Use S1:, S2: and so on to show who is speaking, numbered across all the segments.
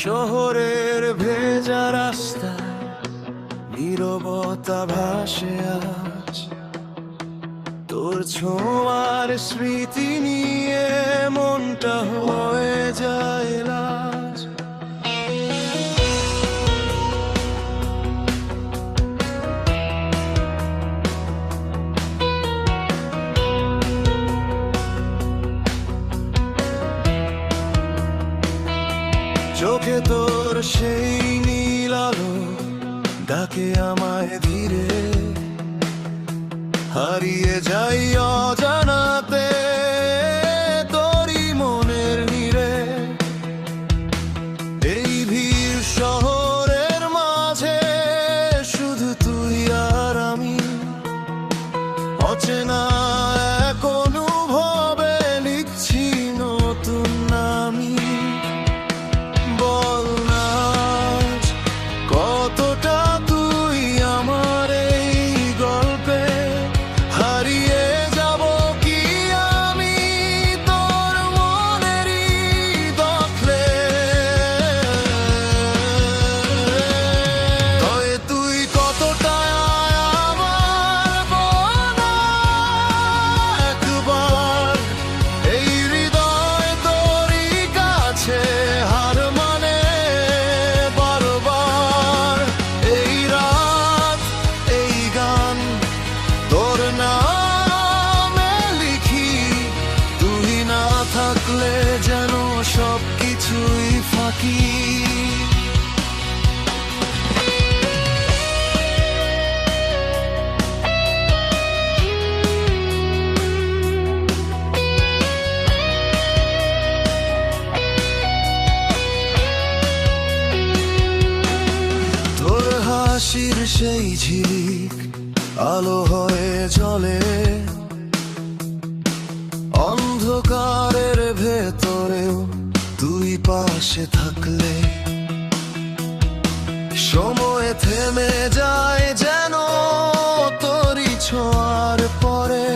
S1: শহরের ভেজা রাস্তায় নীরবতা ভাসে আজ, তোর ছোঁয়ার স্মৃতি নিয়ে মনটা হয়ে যায় লাজ। চোখে তোর সেই নীল আলো ডাকে আমায় ধীরে, হারিয়ে যাই অজানাতে তোরই মনের নীড়ে। এই ভিড় শহরের মাঝে শুধু তুই আর আমি, অচেনা এক অনুভবে লিখছি নতুন আমি। বল না কতটা তুই আমার এই গল্পে, হারিয়ে যাব কি আমি তোর মনেরই দখলে। তবে তুই কতটা আমার বল না একবার, এই হৃদয় তোরই কাছে হার মানে বারবার। এই রাত এই গান তোর নামে লিখি, তুই না থাকলে যেন সবকিছুই ফাঁকি। তোর হাসির সেই ঝিলিক আলো হয়ে জ্বলে, অন্ধকারের ভেতরেও তুই পাশে থাকলে। সময় থেমে যায় যেন তোরই ছোঁয়ার পরে,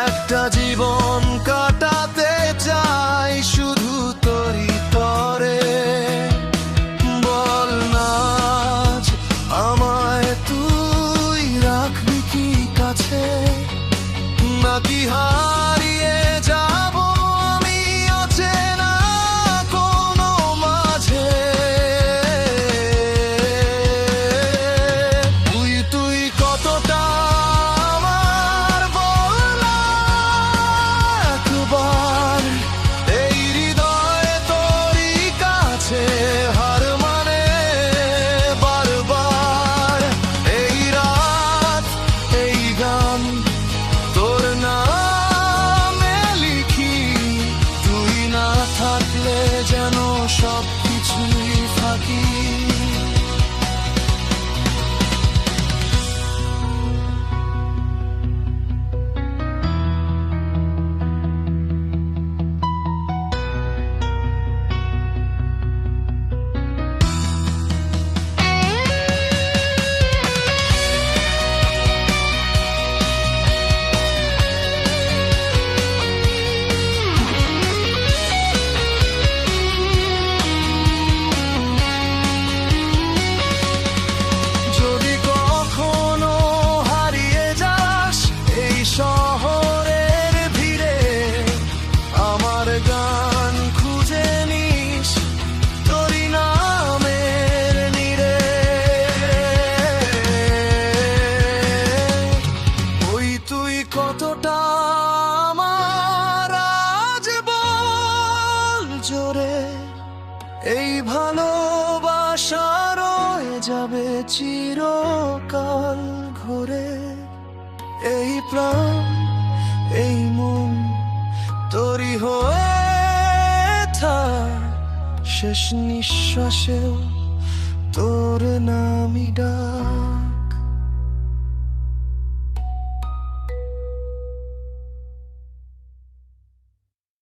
S1: একটা জীবন কাটাতে চাই শুধু তোরই তরে। বল না আজ আমায় তুই রাখবি কি কাছে, নাকি হারিয়ে যাব আমি অচেনা কোনো মাঝে। তুই কতটা আমার বল না একবার, এই হৃদয় তোরই কাছে হার মানে বারবার। এই রাত এই গান তোর নামে লিখি, তুই না থাকলে যেন সবকিছুই ফাঁকি। যদি কখনো হারিয়ে যাস এই শহরের ভিড়ে, আমার গান খুঁজে নিস তোরই নামের নীড়ে। ওই তুই কতটা আমার আজ বল জোরে, এই ভালোবাসা রয়ে যাবে চিরকাল ঘুরে। এই প্রাণ এই মন তোরই হয়ে থাক, শেষ নিঃশ্বাসেও তোর নামই ডাক।